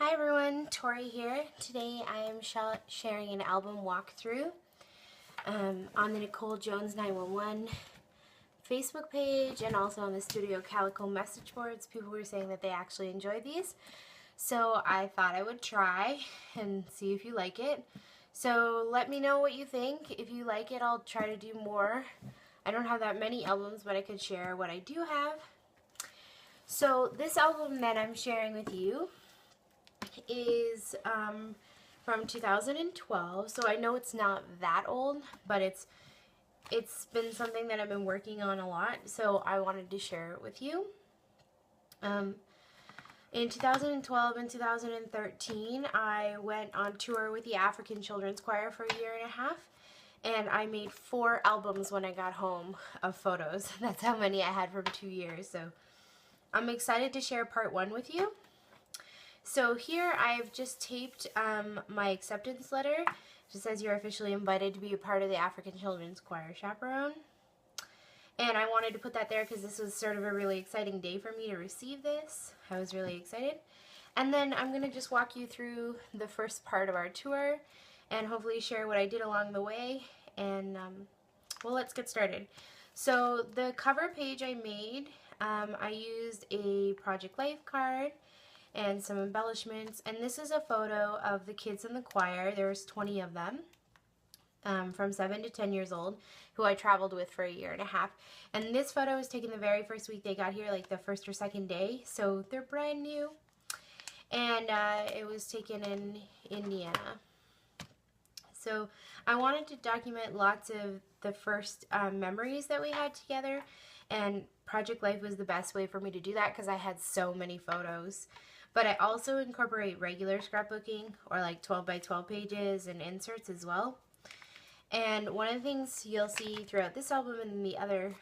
Hi everyone, Tori here. Today I am sharing an album walkthrough on the Nicole Jones 911 Facebook page and also on the Studio Calico message boards. People were saying that they actually enjoyed these. So I thought I would try and see if you like it. So let me know what you think. If you like it, I'll try to do more. I don't have that many albums, but I could share what I do have. So this album that I'm sharing with you is from 2012, so I know it's not that old, but it's been something that I've been working on a lot, so I wanted to share it with you. In 2012 and 2013, I went on tour with the African Children's Choir for a year and a half, and I made 4 albums when I got home of photos. That's how many I had from 2 years, so I'm excited to share part 1 with you. So here I've just taped my acceptance letter. It just says you're officially invited to be a part of the African Children's Choir Chaperone. And I wanted to put that there because this was sort of a really exciting day for me to receive this. I was really excited. And then I'm going to just walk you through the first part of our tour and hopefully share what I did along the way. And well, let's get started. So the cover page I made, I used a Project Life card and some embellishments, and this is a photo of the kids in the choir. There's 20 of them from 7 to 10 years old who I traveled with for a year and a half, and this photo was taken the very first week they got here, like the first or second day, so they're brand new, and it was taken in Indiana. So I wanted to document lots of the first memories that we had together, and Project Life was the best way for me to do that because I had so many photos. But I also incorporate regular scrapbooking, or like 12 by 12 pages and inserts as well. And one of the things you'll see throughout this album and the other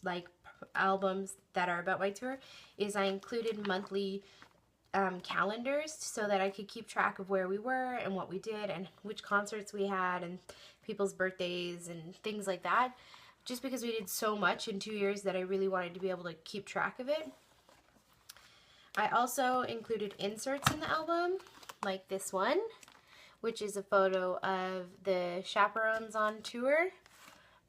like albums that are about my tour is I included monthly calendars so that I could keep track of where we were and what we did and which concerts we had and people's birthdays and things like that. Just because we did so much in 2 years that I really wanted to be able to keep track of it. I also included inserts in the album, like this one, which is a photo of the chaperones on tour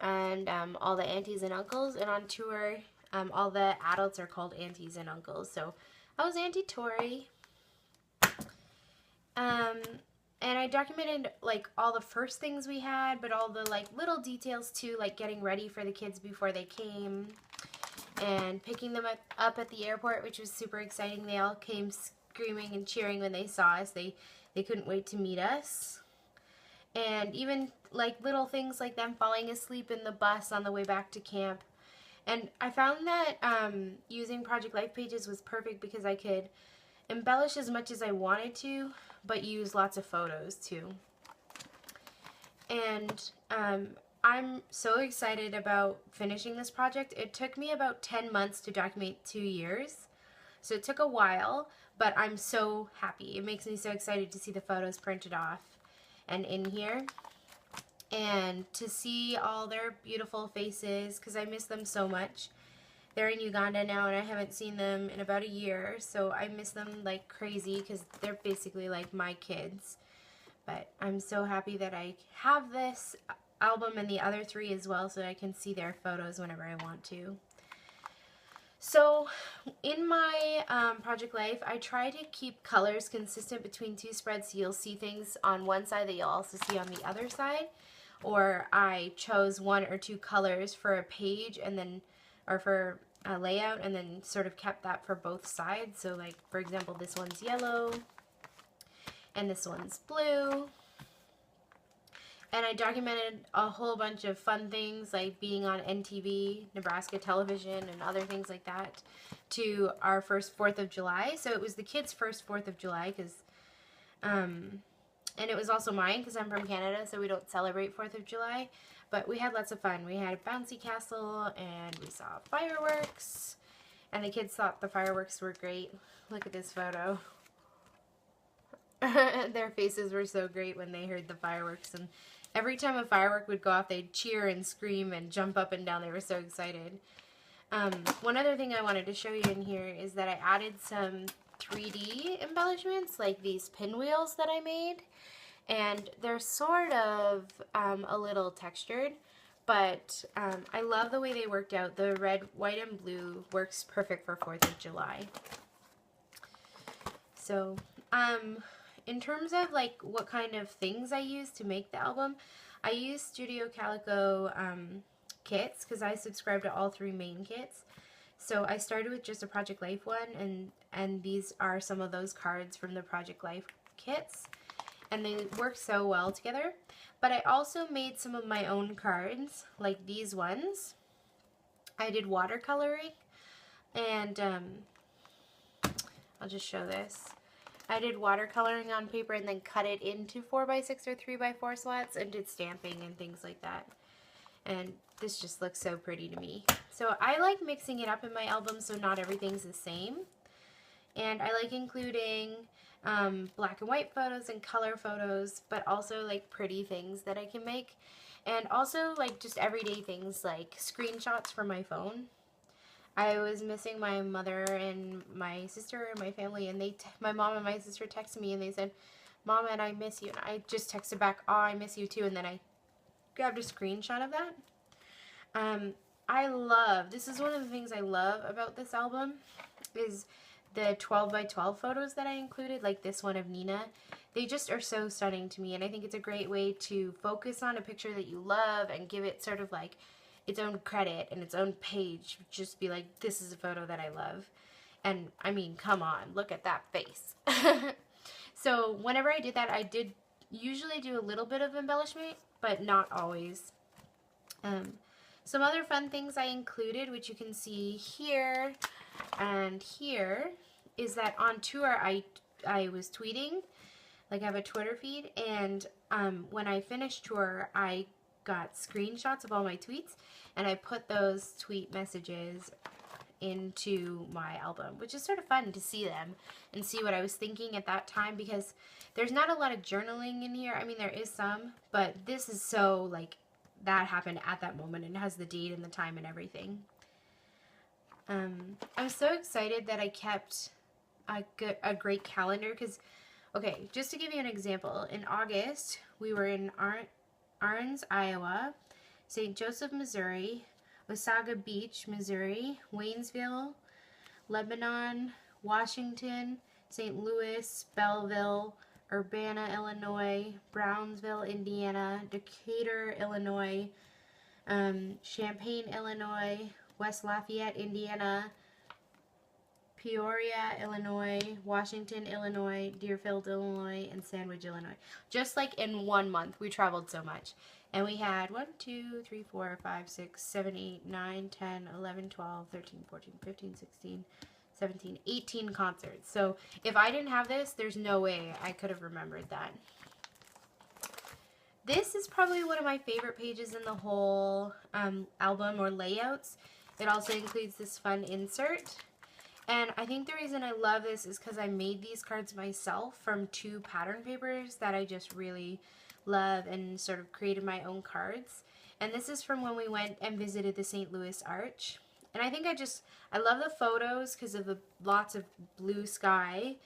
and all the aunties and uncles. And on tour, all the adults are called aunties and uncles. So I was Auntie Tori. And I documented like all the first things we had, but all the like little details too, like getting ready for the kids before they came and picking them up at the airport, which was super exciting. They all came screaming and cheering when they saw us. They couldn't wait to meet us. And even like little things like them falling asleep in the bus on the way back to camp. And I found that using Project Life pages was perfect because I could embellish as much as I wanted to, but use lots of photos too. And I'm so excited about finishing this project. It took me about 10 months to document 2 years, so it took a while, but I'm so happy. It makes me so excited to see the photos printed off and in here, and to see all their beautiful faces because I miss them so much. They're in Uganda now and I haven't seen them in about a year, so I miss them like crazy because they're basically like my kids. But I'm so happy that I have this album and the other 3 as well so I can see their photos whenever I want to. So in my Project Life, I try to keep colors consistent between 2 spreads so you'll see things on one side that you'll also see on the other side. Or I chose 1 or 2 colors for a page and then, or for a layout, and then sort of kept that for both sides. So like, for example, this one's yellow and this one's blue. And I documented a whole bunch of fun things like being on NTV, Nebraska television, and other things like that to our first 4th of July. So it was the kids' first 4th of July because, and it was also mine because I'm from Canada, so we don't celebrate 4th of July. But we had lots of fun. We had a bouncy castle and we saw fireworks. And the kids thought the fireworks were great. Look at this photo. Their faces were so great when they heard the fireworks, and every time a firework would go off, they'd cheer and scream and jump up and down. They were so excited. One other thing I wanted to show you in here is that I added some 3D embellishments, like these pinwheels that I made. And they're sort of a little textured, but I love the way they worked out. The red, white, and blue works perfect for 4th of July. So, in terms of like what kind of things I use to make the album, I use Studio Calico kits because I subscribe to all 3 main kits. So I started with just a Project Life one, and these are some of those cards from the Project Life kits, and they work so well together. But I also made some of my own cards, like these ones. I did watercoloring, and I'll just show this. I did watercoloring on paper and then cut it into 4x6 or 3x4 slots and did stamping and things like that. And this just looks so pretty to me. So I like mixing it up in my album so not everything's the same. And I like including black and white photos and color photos, but also like pretty things that I can make. And also like just everyday things like screenshots from my phone. I was missing my mother and my sister and my family, and my mom and my sister texted me and they said, "Mama, and I miss you." And I just texted back, "Oh, I miss you too." And then I grabbed a screenshot of that. This is one of the things I love about this album is the 12x12 photos that I included, like this one of Nina. They just are so stunning to me, and I think it's a great way to focus on a picture that you love and give it sort of like its own credit and its own page. Just be like, this is a photo that I love. And I mean, come on, look at that face. So whenever I did that, I did usually do a little bit of embellishment, but not always. Some other fun things I included, which you can see here and here, is that on tour I was tweeting. Like I have a Twitter feed, and when I finished tour, I got screenshots of all my tweets, and I put those tweet messages into my album, which is sort of fun to see them and see what I was thinking at that time, because there's not a lot of journaling in here. I mean, there is some, but this is so like that happened at that moment, and it has the date and the time and everything. I'm so excited that I kept a great calendar, because, okay, just to give you an example, in August, we were in Arns, Iowa, St. Joseph, Missouri, Wasaga Beach, Missouri, Waynesville, Lebanon, Washington, St. Louis, Belleville, Urbana, Illinois, Brownsville, Indiana, Decatur, Illinois, Champaign, Illinois, West Lafayette, Indiana, Peoria, Illinois, Washington, Illinois, Deerfield, Illinois, and Sandwich, Illinois. Just like in 1 month, we traveled so much. And we had 1, 2, 3, 4, 5, 6, 7, 8, 9, 10, 11, 12, 13, 14, 15, 16, 17, 18 concerts. So if I didn't have this, there's no way I could have remembered that. This is probably one of my favorite pages in the whole album, or layouts. It also includes this fun insert. And I think the reason I love this is because I made these cards myself from 2 pattern papers that I just really love, and sort of created my own cards. And this is from when we went and visited the St. Louis Arch. And I think I love the photos because of the lots of blue sky,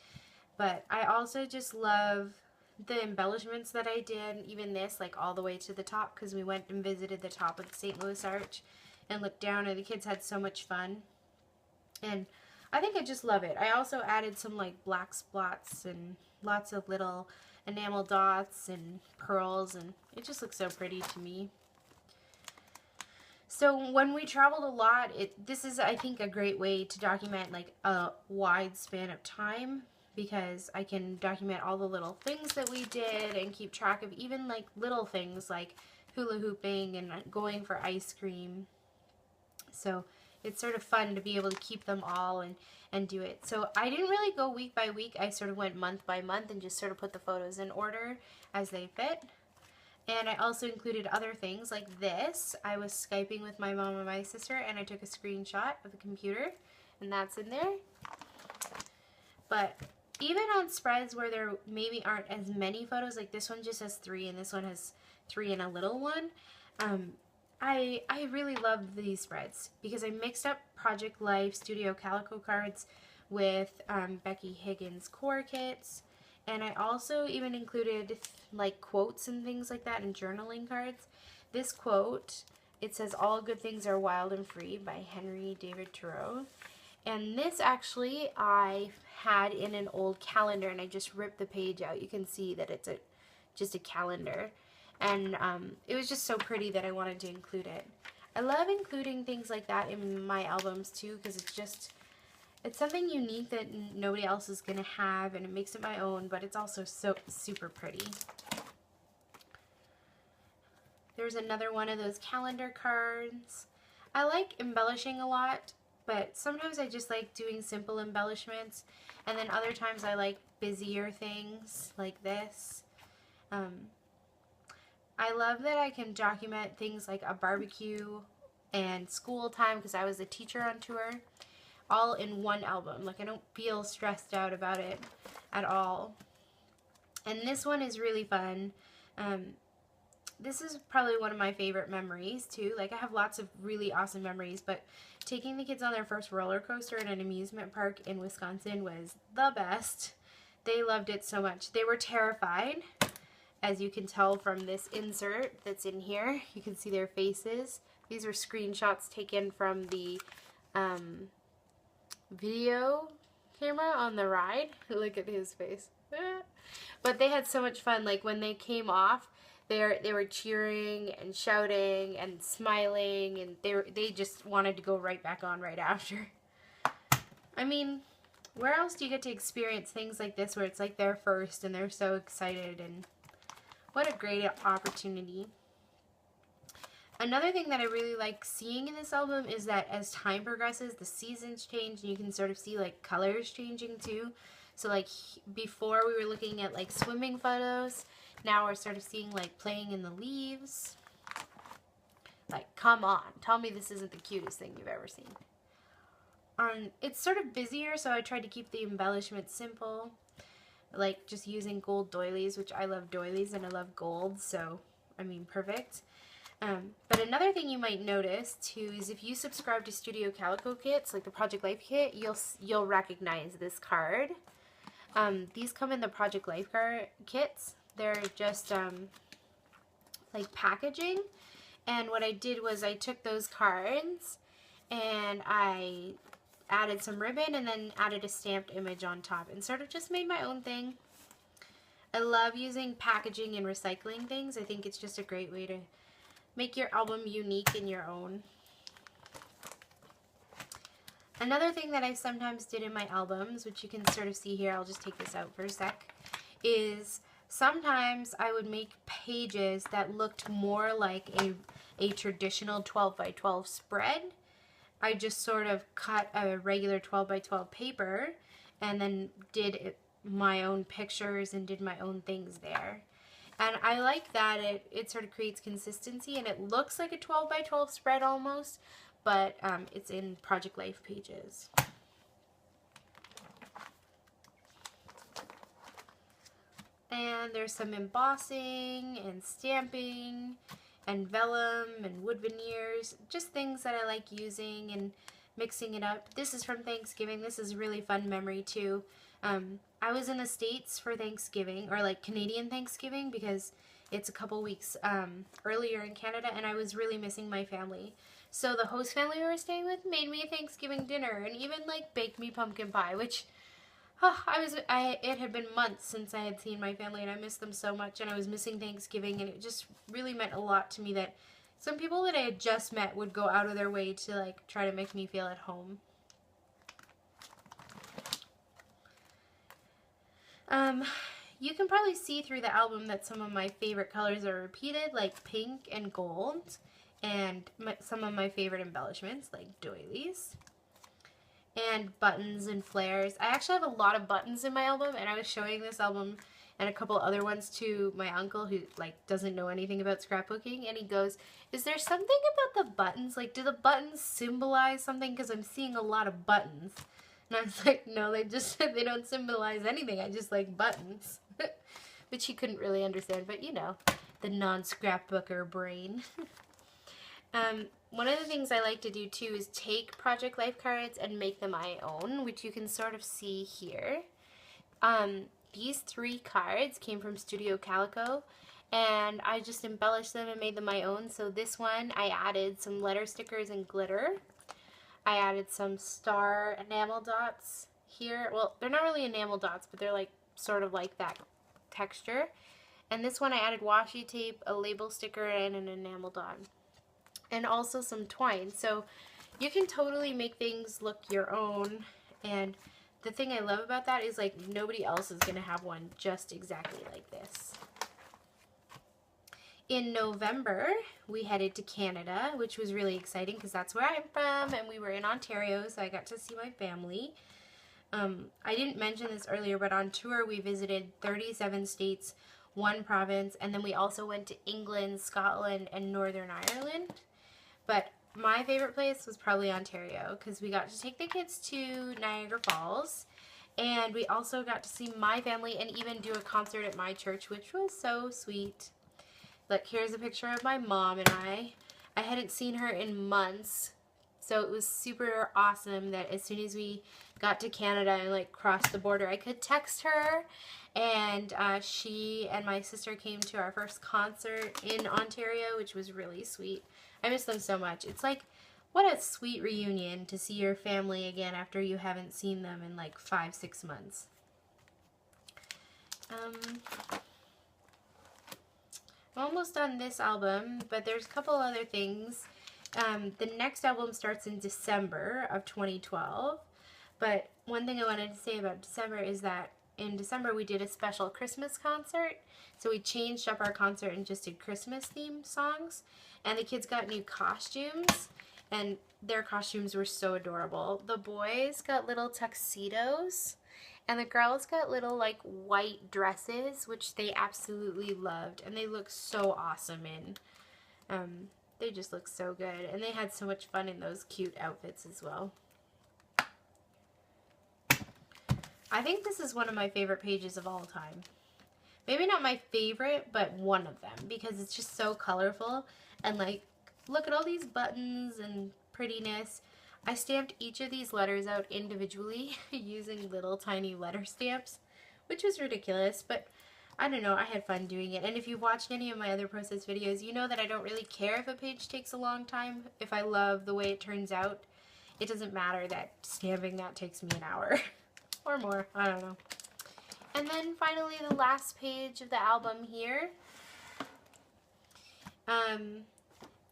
but I also just love the embellishments that I did, even this, like all the way to the top, because we went and visited the top of the St. Louis Arch and looked down, and the kids had so much fun. And I think I just love it. I also added some like black spots and lots of little enamel dots and pearls, and it just looks so pretty to me. So when we traveled a lot, this is, I think, a great way to document like a wide span of time, because I can document all the little things that we did and keep track of even like little things like hula hooping and going for ice cream. So it's sort of fun to be able to keep them all and do it. So I didn't really go week by week. I sort of went month by month and just sort of put the photos in order as they fit. And I also included other things like this. I was Skyping with my mom and my sister, and I took a screenshot of the computer, and that's in there. But even on spreads where there maybe aren't as many photos, like this one just has 3 and this one has 3 and a little one, I really love these spreads because I mixed up Project Life Studio Calico cards with Becky Higgins core kits. And I also even included like quotes and things like that and journaling cards. This quote, it says, "All good things are wild and free" by Henry David Thoreau. And this actually I had in an old calendar, and I just ripped the page out. You can see that it's just a calendar. And it was just so pretty that I wanted to include it. I love including things like that in my albums too, because it's something unique that nobody else is going to have, and it makes it my own, but it's also so super pretty. There's another one of those calendar cards. I like embellishing a lot, but sometimes I just like doing simple embellishments, and then other times I like busier things like this. I love that I can document things like a barbecue and school time, because I was a teacher on tour, all in one album. Like, I don't feel stressed out about it at all. And this one is really fun. This is probably one of my favorite memories too. Like, I have lots of really awesome memories, but taking the kids on their first roller coaster at an amusement park in Wisconsin was the best. They loved it so much. They were terrified, as you can tell from this insert that's in here. You can see their faces. These are screenshots taken from the video camera on the ride. Look at his face. But they had so much fun. Like, when they came off, they were cheering and shouting and smiling, and they just wanted to go right back on right after. I mean, where else do you get to experience things like this where it's like their first and they're so excited, and what a great opportunity. Another thing that I really like seeing in this album is that as time progresses, the seasons change, and you can sort of see like colors changing too. So like before we were looking at like swimming photos, now we're sort of seeing like playing in the leaves. Like, come on, tell me this isn't the cutest thing you've ever seen. It's sort of busier, so I tried to keep the embellishment simple. Like just using gold doilies, which I love doilies and I love gold, so I mean, perfect. But another thing you might notice too is if you subscribe to Studio Calico kits, like the Project Life kit, you'll recognize this card. These come in the Project Life card kits. They're just like packaging, and what I did was I took those cards and I added some ribbon and then added a stamped image on top and sort of just made my own thing. I love using packaging and recycling things. I think it's just a great way to make your album unique in your own. Another thing that I sometimes did in my albums, which you can sort of see here, I'll just take this out for a sec, is sometimes I would make pages that looked more like a traditional 12 by 12 spread. I just sort of cut a regular 12 by 12 paper and then did my own pictures and did my own things there. And I like that it sort of creates consistency, and it looks like a 12 by 12 spread almost, but it's in Project Life pages. And there's some embossing and stamping and vellum and wood veneers, just things that I like using and mixing it up. This is from Thanksgiving. This is a really fun memory too. I was in the States for Thanksgiving, or like Canadian Thanksgiving, because it's a couple weeks earlier in Canada, and I was really missing my family. So the host family we were staying with made me a Thanksgiving dinner and even like baked me pumpkin pie, which it had been months since I had seen my family, and I missed them so much, and I was missing Thanksgiving, and it just really meant a lot to me that some people that I had just met would go out of their way to like try to make me feel at home. You can probably see through the album that some of my favorite colors are repeated, like pink and gold, and some of my favorite embellishments, like doilies, and buttons and flares. I actually have a lot of buttons in my album, and I was showing this album and a couple other ones to my uncle, who like doesn't know anything about scrapbooking, and he goes, "Is there something about the buttons? Like, do the buttons symbolize something? Because I'm seeing a lot of buttons." And I was like, "No, they don't symbolize anything. I just like buttons." Which he couldn't really understand, but you know, the non-scrapbooker brain. one of the things I like to do too is take project life cards and make them my own, which you can sort of see here. These 3 cards came from Studio Calico, and I just embellished them and made them my own. So this one, I added some letter stickers and glitter. I added some star enamel dots here. Well, they're not really enamel dots, but they're like sort of like that texture. And this one I added washi tape, a label sticker, and an enamel dot. And also some twine. So you can totally make things look your own. And the thing I love about that is like nobody else is going to have one just exactly like this. In November, we headed to Canada, which was really exciting because that's where I'm from, and we were in Ontario, so I got to see my family. I didn't mention this earlier, but on tour we visited 37 states, 1 province, and then we also went to England, Scotland, and Northern Ireland. But my favorite place was probably Ontario because we got to take the kids to Niagara Falls, and we also got to see my family and even do a concert at my church, which was so sweet. Look, here's a picture of my mom and I. I hadn't seen her in months, so it was super awesome that as soon as we got to Canada and like crossed the border, I could text her, and she and my sister came to our first concert in Ontario, which was really sweet. I miss them so much. It's like, what a sweet reunion to see your family again after you haven't seen them in like 5-6 months. I'm almost done this album, but there's a couple other things. The next album starts in December of 2012, but one thing I wanted to say about December is that in December we did a special Christmas concert, so we changed up our concert and just did Christmas themed songs, and the kids got new costumes, and their costumes were so adorable. The boys got little tuxedos, and the girls got little like white dresses, which they absolutely loved, and they look so awesome in. They just look so good, and they had so much fun in those cute outfits as well. I think this is one of my favorite pages of all time. Maybe not my favorite, but one of them, because it's just so colorful, and like, look at all these buttons and prettiness. I stamped each of these letters out individually using little tiny letter stamps, which was ridiculous, but I don't know, I had fun doing it. And if you've watched any of my other process videos, you know that I don't really care if a page takes a long time. If I love the way it turns out, it doesn't matter that stamping that takes me an hour or more, I don't know. And then finally the last page of the album here.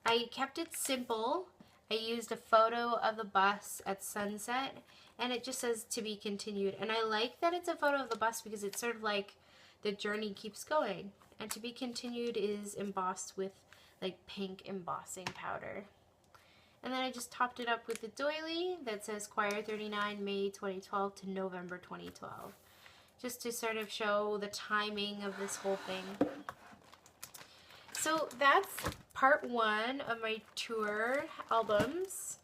I kept it simple. I used a photo of the bus at sunset, and it just says to be continued. And I like that it's a photo of the bus because it's sort of like the journey keeps going. And to be continued is embossed with like pink embossing powder. And then I just topped it up with a doily that says Choir 39, May 2012 to November 2012. Just to sort of show the timing of this whole thing. So that's part 1 of my tour albums.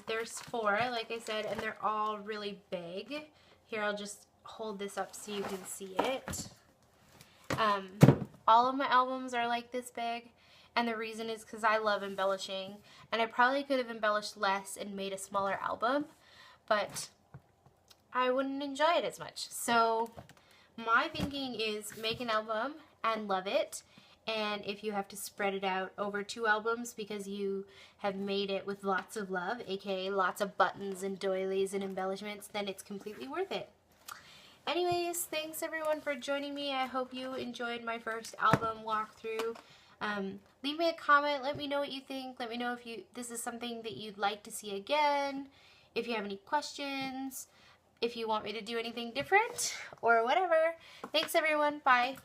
There's 4, like I said, and they're all really big. Here, I'll just hold this up so you can see it. All of my albums are like this big, and the reason is because I love embellishing, and I probably could have embellished less and made a smaller album, but I wouldn't enjoy it as much. So my thinking is make an album and love it. And if you have to spread it out over 2 albums because you have made it with lots of love, aka lots of buttons and doilies and embellishments, then it's completely worth it. Anyways, thanks everyone for joining me. I hope you enjoyed my first album walkthrough. Leave me a comment. Let me know what you think. Let me know if this is something that you'd like to see again. If you have any questions. If you want me to do anything different or whatever. Thanks everyone. Bye.